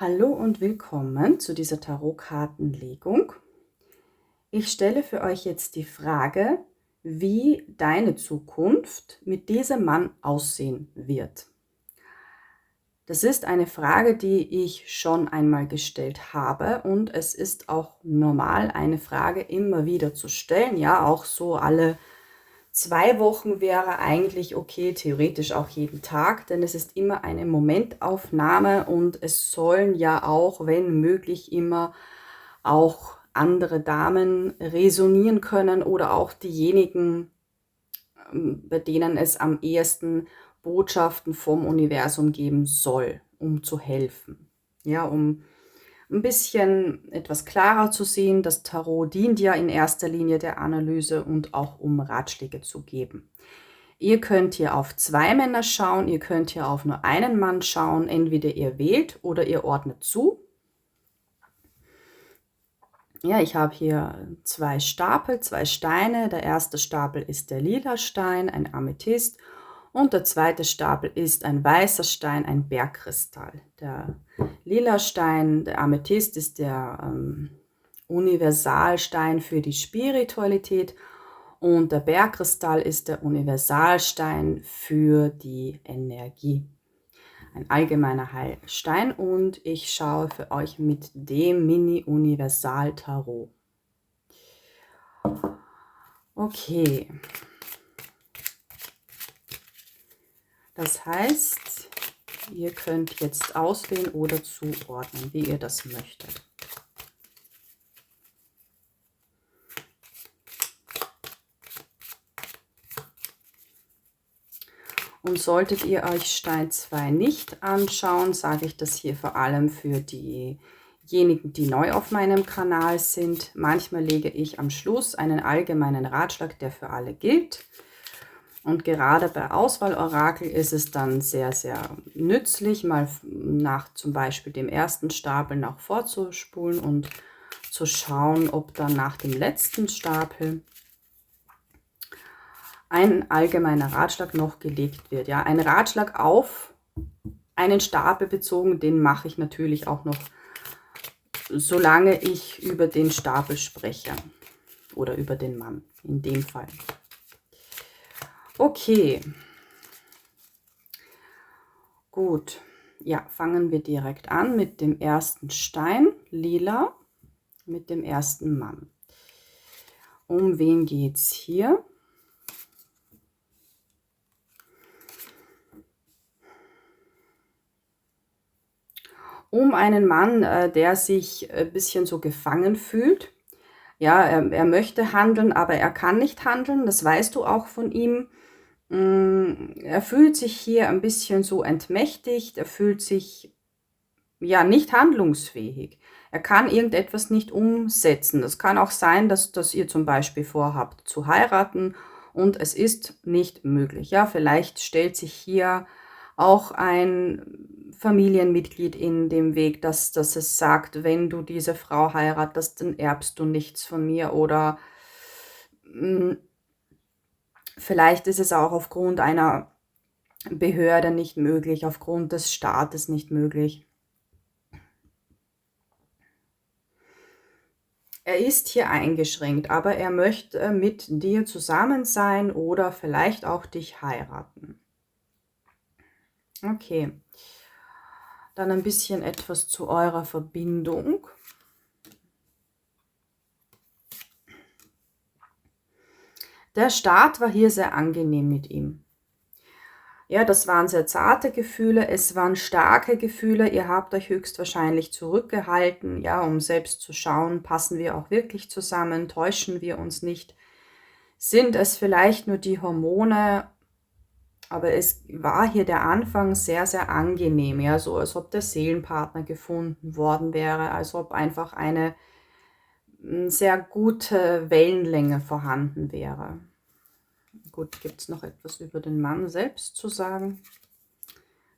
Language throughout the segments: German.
Hallo und willkommen zu dieser Tarotkartenlegung. Ich stelle für euch jetzt die Frage, wie deine Zukunft mit diesem Mann aussehen wird. Das ist eine Frage, die ich schon einmal gestellt habe und es ist auch normal, eine Frage immer wieder zu stellen. Ja, auch so alle 2 Wochen wäre eigentlich okay, theoretisch auch jeden Tag, denn es ist immer eine Momentaufnahme und es sollen ja auch, wenn möglich, immer auch andere Damen resonieren können oder auch diejenigen, bei denen es am ehesten Botschaften vom Universum geben soll, um zu helfen. Ja, um ein bisschen etwas klarer zu sehen. Das Tarot dient ja in erster Linie der Analyse und auch um Ratschläge zu geben. Ihr könnt hier auf 2 Männer schauen, ihr könnt hier auf nur einen Mann schauen. Entweder ihr wählt oder ihr ordnet zu. Ja, ich habe hier 2 Stapel, 2 Steine. Der erste Stapel ist der lila Stein, ein Amethyst. Und der zweite Stapel ist ein weißer Stein, ein Bergkristall. Der lila Stein, der Amethyst, ist der Universalstein für die Spiritualität und der Bergkristall ist der Universalstein für die Energie. Ein allgemeiner Heilstein und ich schaue für euch mit dem Mini-Universal-Tarot. Okay. Das heißt, ihr könnt jetzt auswählen oder zuordnen, wie ihr das möchtet. Und solltet ihr euch Stein 2 nicht anschauen, sage ich das hier vor allem für diejenigen, die neu auf meinem Kanal sind. Manchmal lege ich am Schluss einen allgemeinen Ratschlag, der für alle gilt. Und gerade bei Auswahlorakel ist es dann sehr, sehr nützlich, mal nach zum Beispiel dem ersten Stapel nach vorzuspulen und zu schauen, ob dann nach dem letzten Stapel ein allgemeiner Ratschlag noch gelegt wird. Ja, ein Ratschlag auf einen Stapel bezogen, den mache ich natürlich auch noch, solange ich über den Stapel spreche oder über den Mann in dem Fall. Okay, gut. Ja, fangen wir direkt an mit dem ersten Stein, lila, mit dem ersten Mann. Um wen geht es hier? Um einen Mann, der sich ein bisschen so gefangen fühlt. Ja, er möchte handeln, aber er kann nicht handeln. Das weißt du auch von ihm. Er fühlt sich hier ein bisschen so entmächtigt. Er fühlt sich ja nicht handlungsfähig. Er kann irgendetwas nicht umsetzen. Das kann auch sein, dass ihr zum Beispiel vorhabt zu heiraten und es ist nicht möglich. Ja, vielleicht stellt sich hier auch ein Familienmitglied in dem Weg, dass es sagt, wenn du diese Frau heiratest, dann erbst du nichts von mir. Oder vielleicht ist es auch aufgrund einer Behörde nicht möglich, aufgrund des Staates nicht möglich. Er ist hier eingeschränkt, aber er möchte mit dir zusammen sein oder vielleicht auch dich heiraten. Okay, dann ein bisschen etwas zu eurer Verbindung. Der Start war hier sehr angenehm mit ihm. Ja, das waren sehr zarte Gefühle, es waren starke Gefühle. Ihr habt euch höchstwahrscheinlich zurückgehalten, ja, um selbst zu schauen, passen wir auch wirklich zusammen, täuschen wir uns nicht, sind es vielleicht nur die Hormone, aber es war hier der Anfang sehr, sehr angenehm, ja, so als ob der Seelenpartner gefunden worden wäre, als ob einfach eine sehr gute Wellenlänge vorhanden wäre. Gut, gibt es noch etwas über den Mann selbst zu sagen?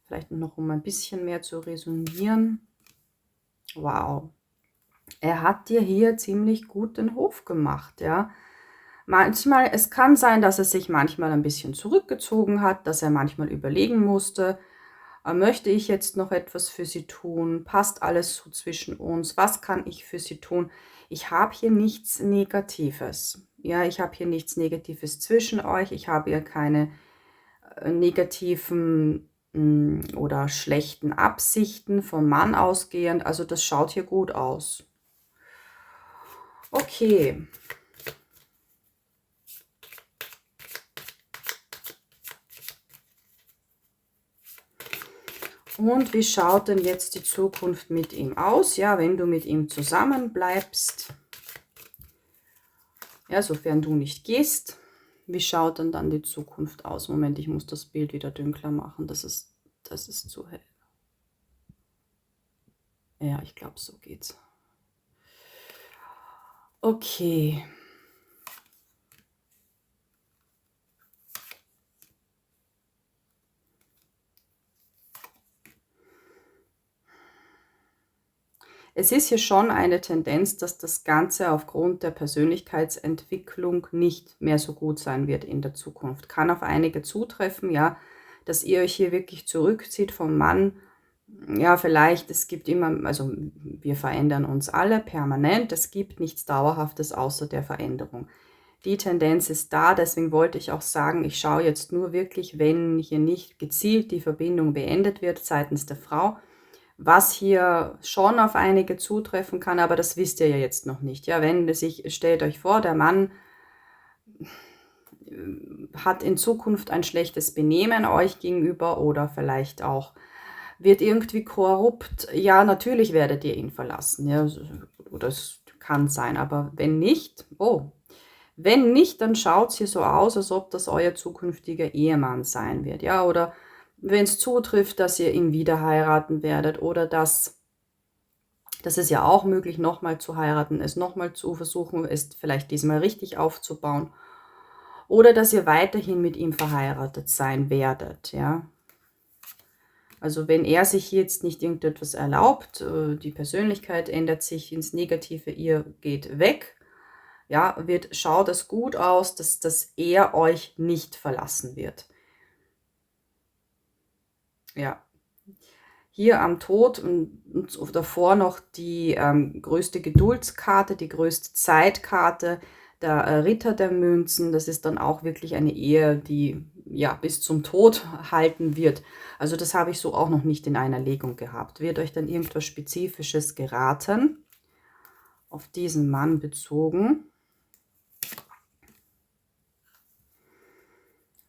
Vielleicht noch, um ein bisschen mehr zu resonieren. Wow. Er hat dir hier ziemlich gut den Hof gemacht, ja. Manchmal, es kann sein, dass er sich manchmal ein bisschen zurückgezogen hat, dass er manchmal überlegen musste. Möchte ich jetzt noch etwas für sie tun? Passt alles so zwischen uns? Was kann ich für sie tun? Ich habe hier nichts Negatives. Ja, ich habe hier nichts Negatives zwischen euch. Ich habe hier keine negativen oder schlechten Absichten vom Mann ausgehend. Also das schaut hier gut aus. Okay. Und wie schaut denn jetzt die Zukunft mit ihm aus? Ja, wenn du mit ihm zusammen bleibst, ja, sofern du nicht gehst, wie schaut denn dann die Zukunft aus? Moment, ich muss das Bild wieder dunkler machen, das ist zu hell. Ja, ich glaube, so geht's. Okay. Es ist hier schon eine Tendenz, dass das Ganze aufgrund der Persönlichkeitsentwicklung nicht mehr so gut sein wird in der Zukunft. Kann auf einige zutreffen, ja, dass ihr euch hier wirklich zurückzieht vom Mann. Ja, vielleicht, es gibt immer, also wir verändern uns alle permanent, es gibt nichts Dauerhaftes außer der Veränderung. Die Tendenz ist da, deswegen wollte ich auch sagen, ich schaue jetzt nur wirklich, wenn hier nicht gezielt die Verbindung beendet wird seitens der Frau, was hier schon auf einige zutreffen kann, aber das wisst ihr ja jetzt noch nicht. Ja, stellt euch vor, der Mann hat in Zukunft ein schlechtes Benehmen euch gegenüber oder vielleicht auch wird irgendwie korrupt. Ja, natürlich werdet ihr ihn verlassen. Ja, das kann sein, aber wenn nicht, wenn nicht, dann schaut es hier so aus, als ob das euer zukünftiger Ehemann sein wird. Ja, oder wenn es zutrifft, dass ihr ihn wieder heiraten werdet oder das ist ja auch möglich, nochmal zu heiraten, es nochmal zu versuchen, es vielleicht diesmal richtig aufzubauen. Oder dass ihr weiterhin mit ihm verheiratet sein werdet, ja. Also wenn er sich jetzt nicht irgendetwas erlaubt, die Persönlichkeit ändert sich ins Negative, ihr geht weg, ja, schaut es gut aus, dass er euch nicht verlassen wird. Ja. Hier am Tod und davor noch die größte Geduldskarte, die größte Zeitkarte, der Ritter der Münzen. Das ist dann auch wirklich eine Ehe, die ja bis zum Tod halten wird. Also das habe ich so auch noch nicht in einer Legung gehabt. Wird euch dann irgendwas Spezifisches geraten, auf diesen Mann bezogen?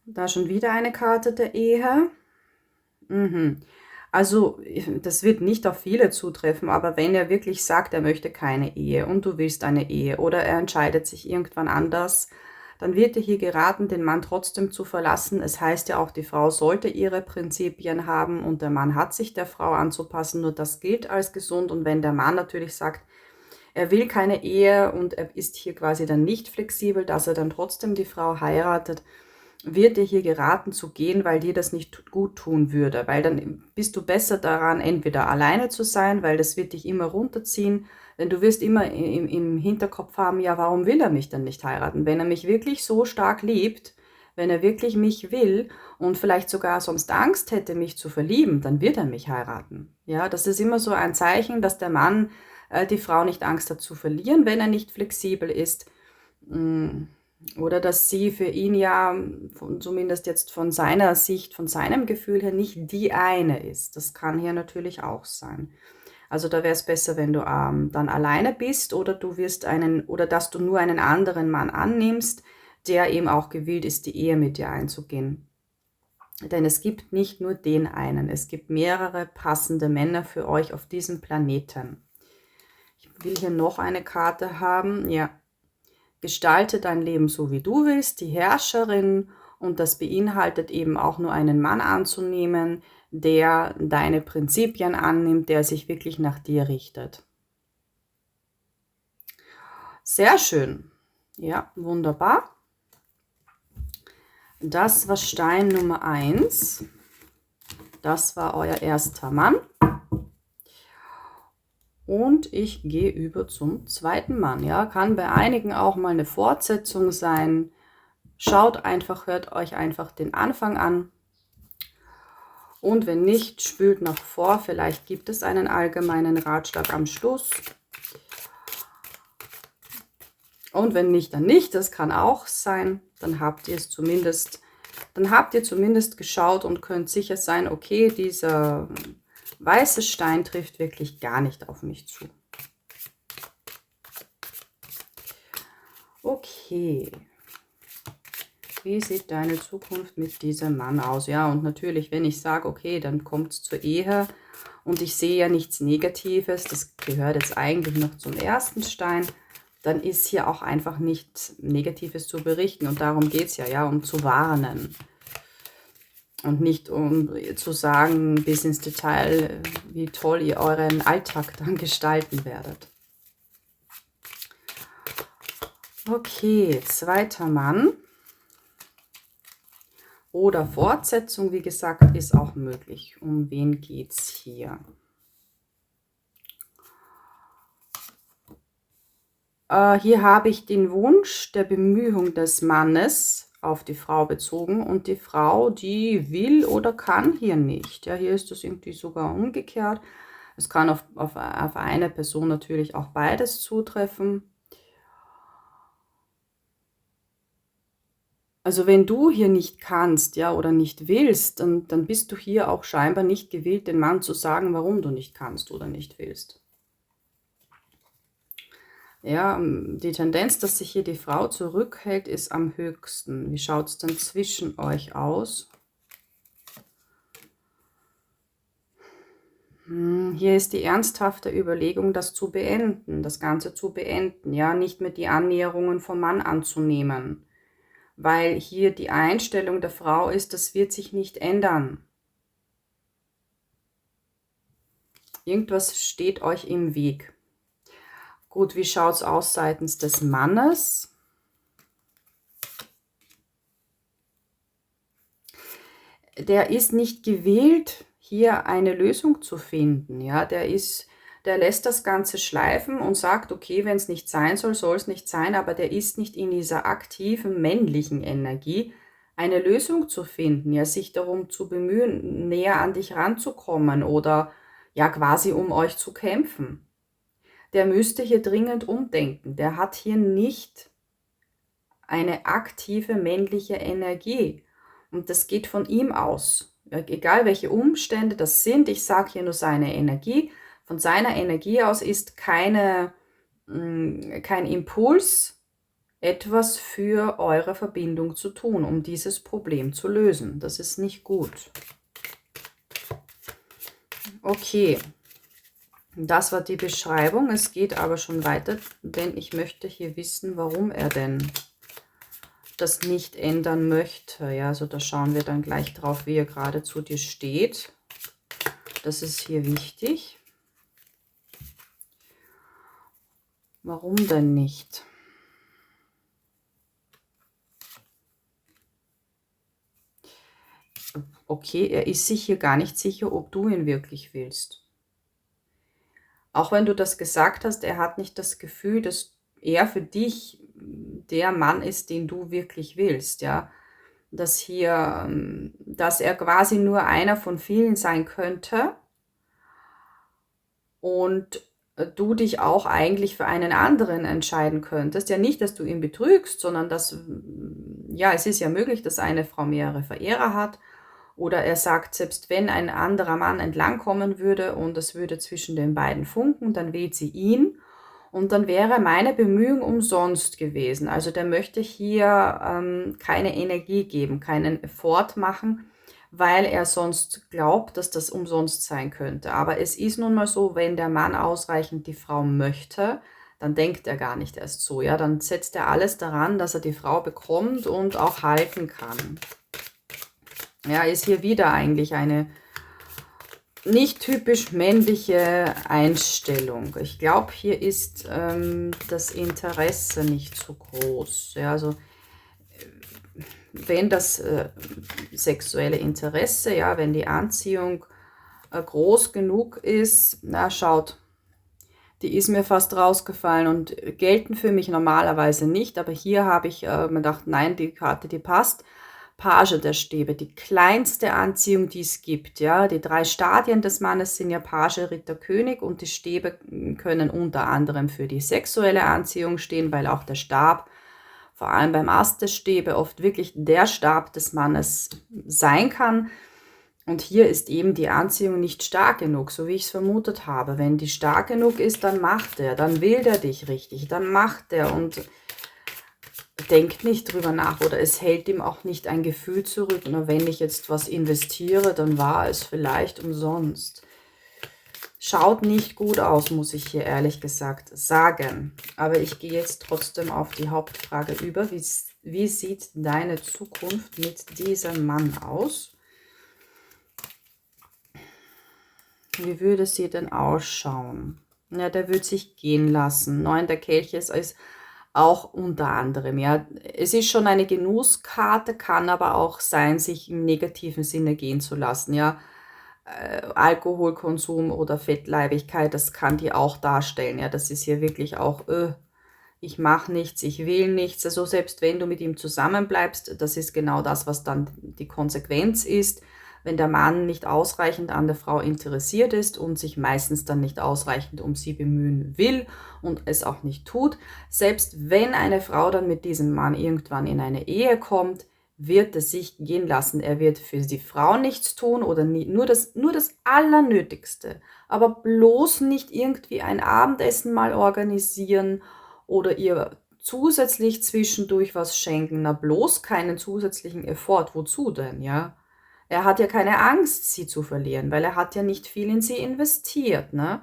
Da schon wieder eine Karte der Ehe. Also, das wird nicht auf viele zutreffen, aber wenn er wirklich sagt, er möchte keine Ehe und du willst eine Ehe oder er entscheidet sich irgendwann anders, dann wird dir hier geraten, den Mann trotzdem zu verlassen. Es heißt ja auch, die Frau sollte ihre Prinzipien haben und der Mann hat sich der Frau anzupassen, nur das gilt als gesund. Und wenn der Mann natürlich sagt, er will keine Ehe und er ist hier quasi dann nicht flexibel, dass er dann trotzdem die Frau heiratet, wird dir hier geraten zu gehen, weil dir das nicht gut tun würde, weil dann bist du besser daran, entweder alleine zu sein, weil das wird dich immer runterziehen, denn du wirst immer im Hinterkopf haben, ja, warum will er mich denn nicht heiraten? Wenn er mich wirklich so stark liebt, wenn er wirklich mich will und vielleicht sogar sonst Angst hätte, mich zu verlieben, dann wird er mich heiraten. Ja, das ist immer so ein Zeichen, dass der Mann die Frau nicht Angst hat zu verlieren, wenn er nicht flexibel ist. Oder dass sie für ihn ja, zumindest jetzt von seiner Sicht, von seinem Gefühl her, nicht die eine ist. Das kann hier natürlich auch sein. Also da wäre es besser, wenn du dann alleine bist oder dass du nur einen anderen Mann annimmst, der eben auch gewillt ist, die Ehe mit dir einzugehen. Denn es gibt nicht nur den einen, es gibt mehrere passende Männer für euch auf diesem Planeten. Ich will hier noch eine Karte haben, ja. Gestalte dein Leben so, wie du willst, die Herrscherin, und das beinhaltet eben auch nur einen Mann anzunehmen, der deine Prinzipien annimmt, der sich wirklich nach dir richtet. Sehr schön. Ja, wunderbar. Das war Stein Nummer 1. Das war euer erster Mann. Und ich gehe über zum zweiten Mann. Ja, kann bei einigen auch mal eine Fortsetzung sein. Hört euch einfach den Anfang an. Und wenn nicht, spült noch vor. Vielleicht gibt es einen allgemeinen Ratschlag am Schluss. Und wenn nicht, dann nicht. Das kann auch sein. Dann habt ihr zumindest geschaut und könnt sicher sein, okay, dieser weiße Stein trifft wirklich gar nicht auf mich zu. Okay. Wie sieht deine Zukunft mit diesem Mann aus? Ja, und natürlich, wenn ich sage, okay, dann kommt es zur Ehe und ich sehe ja nichts Negatives, das gehört jetzt eigentlich noch zum ersten Stein, dann ist hier auch einfach nichts Negatives zu berichten. Und darum geht es ja, ja, um zu warnen. Und nicht um zu sagen bis ins Detail, wie toll ihr euren Alltag dann gestalten werdet. Okay, zweiter Mann. Oder Fortsetzung, wie gesagt, ist auch möglich. Um wen geht es hier? Hier habe ich den Wunsch der Bemühung des Mannes auf die Frau bezogen und die Frau, die will oder kann hier nicht. Ja, hier ist das irgendwie sogar umgekehrt. Es kann auf eine Person natürlich auch beides zutreffen. Also wenn du hier nicht kannst, ja, oder nicht willst, dann bist du hier auch scheinbar nicht gewillt, dem Mann zu sagen, warum du nicht kannst oder nicht willst. Ja, die Tendenz, dass sich hier die Frau zurückhält, ist am höchsten. Wie schaut es denn zwischen euch aus? Hier ist die ernsthafte Überlegung, das zu beenden, das Ganze zu beenden, ja, nicht mehr die Annäherungen vom Mann anzunehmen. Weil hier die Einstellung der Frau ist, das wird sich nicht ändern. Irgendwas steht euch im Weg. Gut, wie schaut es aus seitens des Mannes? Der ist nicht gewillt, hier eine Lösung zu finden. Ja, der lässt das Ganze schleifen und sagt, okay, wenn es nicht sein soll, soll es nicht sein, aber der ist nicht in dieser aktiven männlichen Energie, eine Lösung zu finden, ja, sich darum zu bemühen, näher an dich ranzukommen oder ja quasi um euch zu kämpfen. Der müsste hier dringend umdenken. Der hat hier nicht eine aktive männliche Energie. Und das geht von ihm aus. Egal welche Umstände das sind, ich sage hier nur seine Energie. Von seiner Energie aus ist kein Impuls, etwas für eure Verbindung zu tun, um dieses Problem zu lösen. Das ist nicht gut. Okay. Das war die Beschreibung. Es geht aber schon weiter, denn ich möchte hier wissen, warum er denn das nicht ändern möchte. Ja, also da schauen wir dann gleich drauf, wie er gerade zu dir steht. Das ist hier wichtig. Warum denn nicht? Okay, er ist sich hier gar nicht sicher, ob du ihn wirklich willst. Auch wenn du das gesagt hast, er hat nicht das Gefühl, dass er für dich der Mann ist, den du wirklich willst, ja. Dass er quasi nur einer von vielen sein könnte und du dich auch eigentlich für einen anderen entscheiden könntest. Ja, nicht, dass du ihn betrügst, sondern dass, ja, es ist ja möglich, dass eine Frau mehrere Verehrer hat. Oder er sagt, selbst wenn ein anderer Mann entlangkommen würde und es würde zwischen den beiden funken, dann wählt sie ihn und dann wäre meine Bemühung umsonst gewesen. Also der möchte hier keine Energie geben, keinen Effort machen, weil er sonst glaubt, dass das umsonst sein könnte. Aber es ist nun mal so, wenn der Mann ausreichend die Frau möchte, dann denkt er gar nicht erst so. Ja? Dann setzt er alles daran, dass er die Frau bekommt und auch halten kann. Ja, ist hier wieder eigentlich eine nicht typisch männliche Einstellung. Ich glaube, hier ist das Interesse nicht so groß. Ja, also wenn das sexuelle Interesse, ja, wenn die Anziehung groß genug ist, na schaut, die ist mir fast rausgefallen und gelten für mich normalerweise nicht, aber hier habe ich mir gedacht, nein, die Karte, die passt. Page der Stäbe, die kleinste Anziehung, die es gibt. Ja? Die 3 Stadien des Mannes sind ja Page, Ritter, König, und die Stäbe können unter anderem für die sexuelle Anziehung stehen, weil auch der Stab, vor allem beim Ast der Stäbe, oft wirklich der Stab des Mannes sein kann. Und hier ist eben die Anziehung nicht stark genug, so wie ich es vermutet habe. Wenn die stark genug ist, dann macht er, dann will der dich richtig, dann macht er und denkt nicht drüber nach, oder es hält ihm auch nicht ein Gefühl zurück. Na, wenn ich jetzt was investiere, dann war es vielleicht umsonst. Schaut nicht gut aus, muss ich hier ehrlich gesagt sagen. Aber ich gehe jetzt trotzdem auf die Hauptfrage über. Wie sieht deine Zukunft mit diesem Mann aus? Wie würde sie denn ausschauen? Ja, der wird sich gehen lassen. 9 der Kelche ist auch unter anderem. Ja, es ist schon eine Genusskarte, kann aber auch sein, sich im negativen Sinne gehen zu lassen. Ja, Alkoholkonsum oder Fettleibigkeit, das kann die auch darstellen. Ja, das ist hier wirklich auch, ich mache nichts, ich will nichts. Also selbst wenn du mit ihm zusammenbleibst, das ist genau das, was dann die Konsequenz ist. Wenn der Mann nicht ausreichend an der Frau interessiert ist und sich meistens dann nicht ausreichend um sie bemühen will und es auch nicht tut, selbst wenn eine Frau dann mit diesem Mann irgendwann in eine Ehe kommt, wird es sich gehen lassen. Er wird für die Frau nichts tun oder nur das Allernötigste, aber bloß nicht irgendwie ein Abendessen mal organisieren oder ihr zusätzlich zwischendurch was schenken. Na, bloß keinen zusätzlichen Effort. Wozu denn, ja? Er hat ja keine Angst, sie zu verlieren, weil er hat ja nicht viel in sie investiert, ne?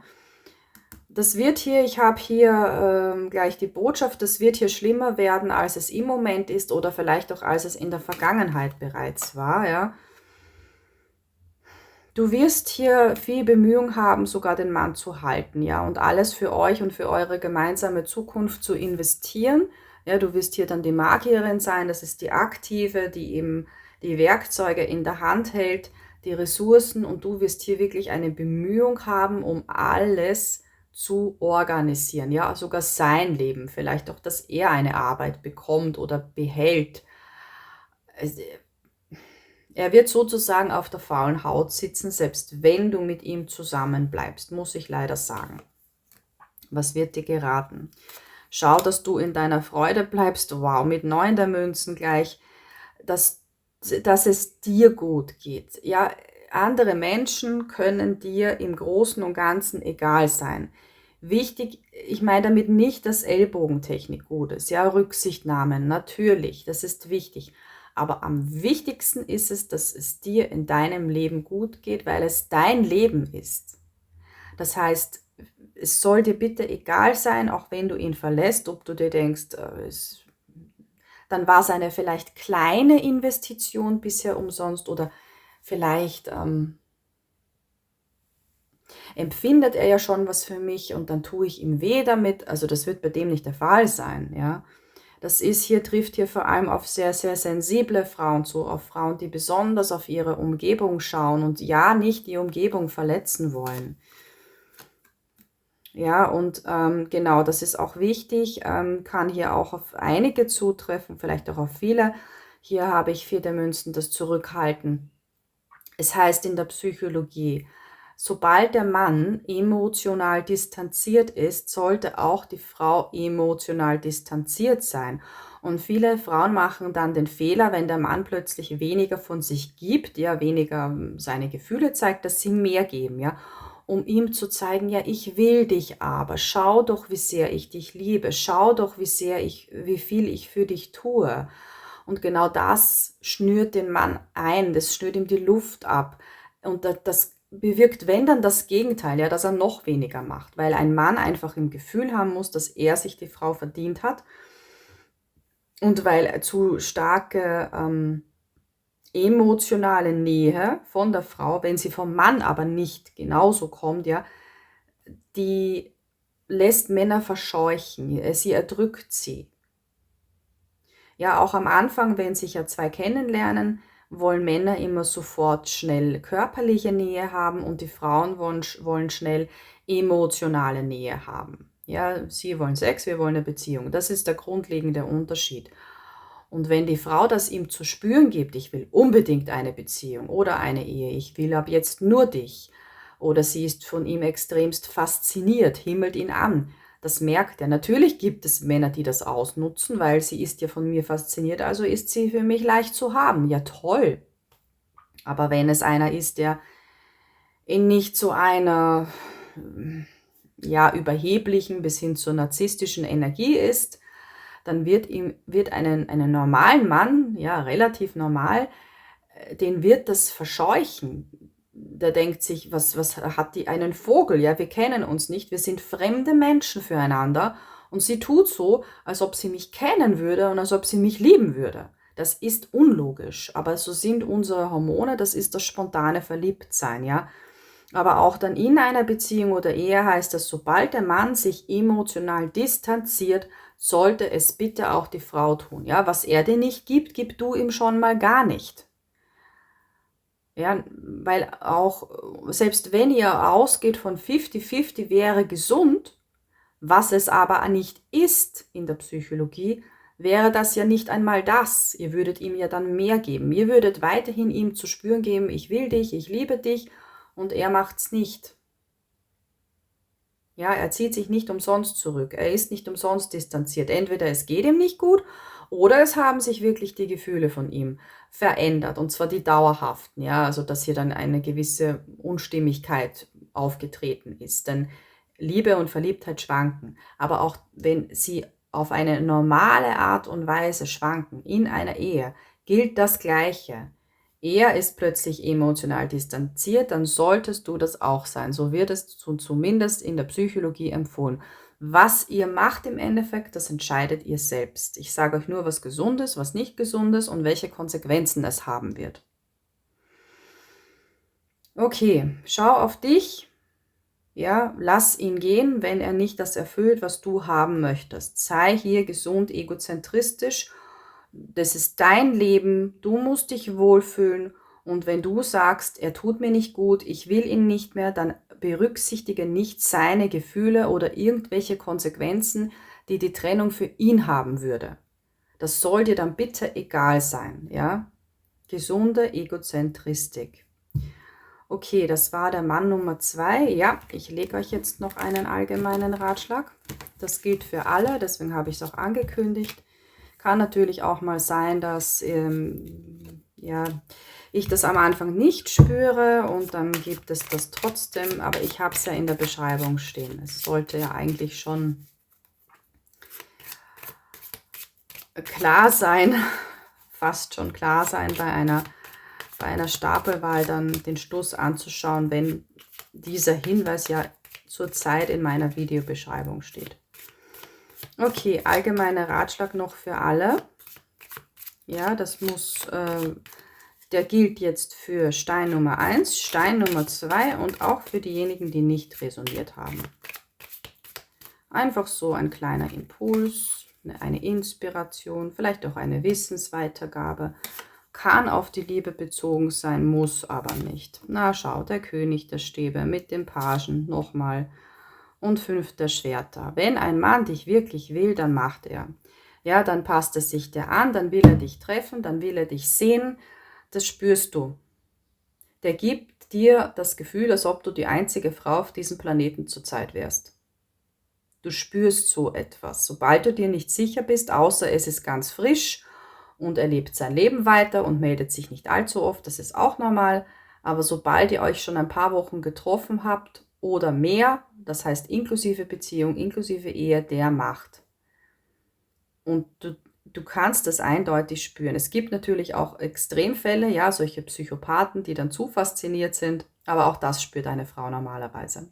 Das wird hier, ich habe hier gleich die Botschaft, das wird hier schlimmer werden, als es im Moment ist oder vielleicht auch, als es in der Vergangenheit bereits war, ja. Du wirst hier viel Bemühung haben, sogar den Mann zu halten, ja, und alles für euch und für eure gemeinsame Zukunft zu investieren. Ja, du wirst hier dann die Magierin sein, das ist die Aktive, die eben die Werkzeuge in der Hand hält, die Ressourcen, und du wirst hier wirklich eine Bemühung haben, um alles zu organisieren, ja, sogar sein Leben, vielleicht auch, dass er eine Arbeit bekommt oder behält. Er wird sozusagen auf der faulen Haut sitzen, selbst wenn du mit ihm zusammen bleibst, muss ich leider sagen. Was wird dir geraten? Schau, dass du in deiner Freude bleibst. Wow, mit 9 der Münzen gleich, dass es dir gut geht. Ja, andere Menschen können dir im Großen und Ganzen egal sein. Wichtig, ich meine damit nicht, dass Ellbogentechnik gut ist. Ja, Rücksichtnahmen, natürlich, das ist wichtig. Aber am wichtigsten ist es, dass es dir in deinem Leben gut geht, weil es dein Leben ist. Das heißt, es soll dir bitte egal sein, auch wenn du ihn verlässt, ob du dir denkst, dann war es eine vielleicht kleine Investition bisher umsonst, oder vielleicht empfindet er ja schon was für mich und dann tue ich ihm weh damit. Also das wird bei dem nicht der Fall sein, ja. Das trifft hier vor allem auf sehr, sehr sensible Frauen zu, auf Frauen, die besonders auf ihre Umgebung schauen und ja, nicht die Umgebung verletzen wollen. Ja, und genau, das ist auch wichtig, kann hier auch auf einige zutreffen, vielleicht auch auf viele. Hier habe ich 4 der Münzen, das Zurückhalten. Es heißt in der Psychologie, sobald der Mann emotional distanziert ist, sollte auch die Frau emotional distanziert sein. Und viele Frauen machen dann den Fehler, wenn der Mann plötzlich weniger von sich gibt, ja, weniger seine Gefühle zeigt, dass sie mehr geben, ja, um ihm zu zeigen, ja, ich will dich aber, schau doch, wie sehr ich dich liebe, schau doch, wie viel ich für dich tue. Und genau das schnürt den Mann ein, das schnürt ihm die Luft ab. Und das bewirkt, wenn dann das Gegenteil, ja, dass er noch weniger macht, weil ein Mann einfach im Gefühl haben muss, dass er sich die Frau verdient hat, und weil zu starke emotionale Nähe von der Frau, wenn sie vom Mann aber nicht genauso kommt, ja, die lässt Männer verscheuchen, sie erdrückt sie. Ja, auch am Anfang, wenn sich ja 2 kennenlernen, wollen Männer immer sofort schnell körperliche Nähe haben und die Frauen wollen schnell emotionale Nähe haben. Ja, sie wollen Sex, wir wollen eine Beziehung. Das ist der grundlegende Unterschied. Und wenn die Frau das ihm zu spüren gibt, ich will unbedingt eine Beziehung oder eine Ehe, ich will ab jetzt nur dich, oder sie ist von ihm extremst fasziniert, himmelt ihn an, das merkt er. Natürlich gibt es Männer, die das ausnutzen, weil sie ist ja von mir fasziniert, also ist sie für mich leicht zu haben. Ja, toll. Aber wenn es einer ist, der in nicht so einer ja, überheblichen bis hin zur narzisstischen Energie ist, dann wird einen normalen Mann, ja, relativ normal, den wird das verscheuchen. Der denkt sich, was hat die einen Vogel? Ja, wir kennen uns nicht, wir sind fremde Menschen füreinander und sie tut so, als ob sie mich kennen würde und als ob sie mich lieben würde. Das ist unlogisch, aber so sind unsere Hormone, das ist das spontane Verliebtsein, ja. Aber auch dann in einer Beziehung oder Ehe heißt das, sobald der Mann sich emotional distanziert, sollte es bitte auch die Frau tun. Ja, was er dir nicht gibt, gib du ihm schon mal gar nicht. Ja, weil auch, selbst wenn ihr ausgeht von 50-50 wäre gesund, was es aber nicht ist in der Psychologie, wäre das ja nicht einmal das. Ihr würdet ihm ja dann mehr geben. Ihr würdet weiterhin ihm zu spüren geben, ich will dich, ich liebe dich, und er macht's nicht. Ja, er zieht sich nicht umsonst zurück. Er ist nicht umsonst distanziert. Entweder es geht ihm nicht gut oder es haben sich wirklich die Gefühle von ihm verändert. Und zwar die dauerhaften. Ja, also dass hier dann eine gewisse Unstimmigkeit aufgetreten ist. Denn Liebe und Verliebtheit schwanken. Aber auch wenn sie auf eine normale Art und Weise schwanken in einer Ehe, gilt das Gleiche. Er ist plötzlich emotional distanziert, dann solltest du das auch sein. So wird es zumindest in der Psychologie empfohlen. Was ihr macht im Endeffekt, das entscheidet ihr selbst. Ich sage euch nur, was gesund ist, was nicht gesund ist und welche Konsequenzen es haben wird. Okay, schau auf dich. Ja, lass ihn gehen, wenn er nicht das erfüllt, was du haben möchtest. Sei hier gesund egozentristisch. Das ist dein Leben, du musst dich wohlfühlen, und wenn du sagst, er tut mir nicht gut, ich will ihn nicht mehr, dann berücksichtige nicht seine Gefühle oder irgendwelche Konsequenzen, die die Trennung für ihn haben würde. Das soll dir dann bitte egal sein, ja? Gesunde Egozentristik. Okay, das war der Mann Nummer 2. Ja, ich lege euch jetzt noch einen allgemeinen Ratschlag. Das gilt für alle, deswegen habe ich es auch angekündigt. Kann natürlich auch mal sein, dass ja, ich das am Anfang nicht spüre und dann gibt es das trotzdem, aber ich habe es ja in der Beschreibung stehen. Es sollte ja eigentlich schon klar sein, fast schon klar sein bei einer Stapelwahl dann den Schluss anzuschauen, wenn dieser Hinweis ja zurzeit in meiner Videobeschreibung steht. Okay, allgemeiner Ratschlag noch für alle. Ja, das muss, der gilt jetzt für Stein Nummer 1, Stein Nummer 2 und auch für diejenigen, die nicht resoniert haben. Einfach so ein kleiner Impuls, eine Inspiration, vielleicht auch eine Wissensweitergabe. Kann auf die Liebe bezogen sein, muss aber nicht. Na schau, der König der Stäbe mit dem Pagen nochmal und 5 der Schwerter. Wenn ein Mann dich wirklich will, dann macht er. Ja, dann passt es sich dir an, dann will er dich treffen, dann will er dich sehen. Das spürst du. Der gibt dir das Gefühl, als ob du die einzige Frau auf diesem Planeten zurzeit wärst. Du spürst so etwas. Sobald du dir nicht sicher bist, außer es ist ganz frisch und er lebt sein Leben weiter und meldet sich nicht allzu oft, das ist auch normal. Aber sobald ihr euch schon ein paar Wochen getroffen habt oder mehr, das heißt inklusive Beziehung, inklusive Ehe, der macht. Und du kannst das eindeutig spüren. Es gibt natürlich auch Extremfälle, ja, solche Psychopathen, die dann zu fasziniert sind, aber auch das spürt eine Frau normalerweise.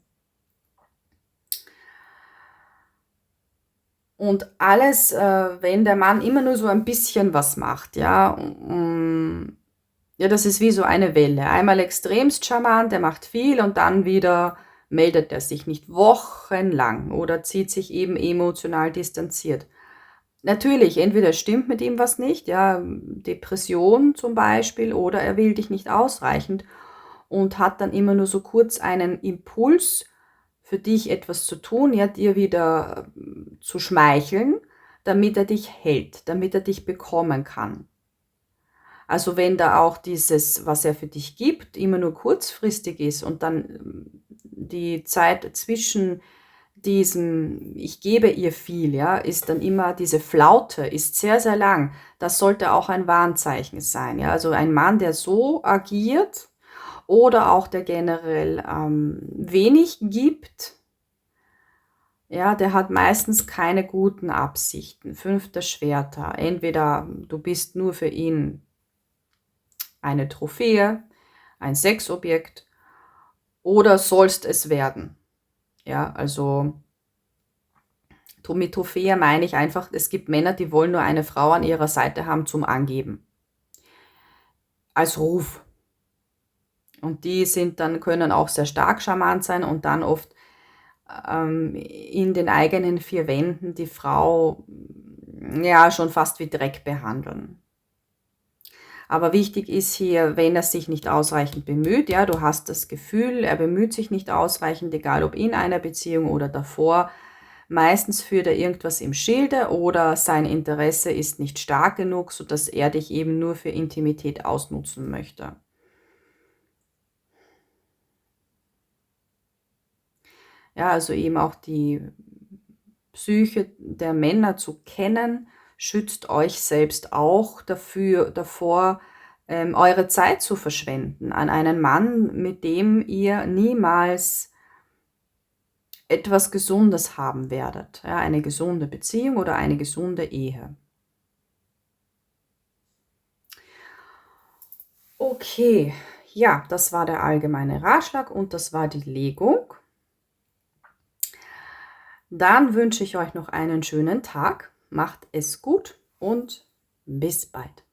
Und alles, wenn der Mann immer nur so ein bisschen was macht, ja, ja, das ist wie so eine Welle. Einmal extremst charmant, der macht viel und dann wieder meldet er sich nicht wochenlang oder zieht sich eben emotional distanziert. Natürlich, entweder stimmt mit ihm was nicht, ja, Depression zum Beispiel, oder er will dich nicht ausreichend und hat dann immer nur so kurz einen Impuls, für dich etwas zu tun, ja, dir wieder zu schmeicheln, damit er dich hält, damit er dich bekommen kann. Also wenn da auch dieses, was er für dich gibt, immer nur kurzfristig ist und dann die Zeit zwischen diesem ich gebe ihr viel, ja, ist dann immer diese Flaute ist sehr, sehr lang. Das sollte auch ein Warnzeichen sein, ja. Also ein Mann, der so agiert oder auch der generell wenig gibt, ja, der hat meistens keine guten Absichten. 5. Schwerter. Entweder du bist nur für ihn eine Trophäe, ein Sexobjekt oder sollst es werden. Ja, also mit Trophäe meine ich einfach, es gibt Männer, die wollen nur eine Frau an ihrer Seite haben zum Angeben. Als Ruf. Und die sind dann, können auch sehr stark charmant sein und dann oft in den eigenen 4 Wänden die Frau ja schon fast wie Dreck behandeln. Aber wichtig ist hier, wenn er sich nicht ausreichend bemüht, ja, du hast das Gefühl, er bemüht sich nicht ausreichend, egal ob in einer Beziehung oder davor. Meistens führt er irgendwas im Schilde oder sein Interesse ist nicht stark genug, sodass er dich eben nur für Intimität ausnutzen möchte. Ja, also eben auch die Psyche der Männer zu kennen, schützt euch selbst auch davor, eure Zeit zu verschwenden an einen Mann, mit dem ihr niemals etwas Gesundes haben werdet. Ja, eine gesunde Beziehung oder eine gesunde Ehe. Okay, ja, das war der allgemeine Ratschlag und das war die Legung. Dann wünsche ich euch noch einen schönen Tag. Macht es gut und bis bald.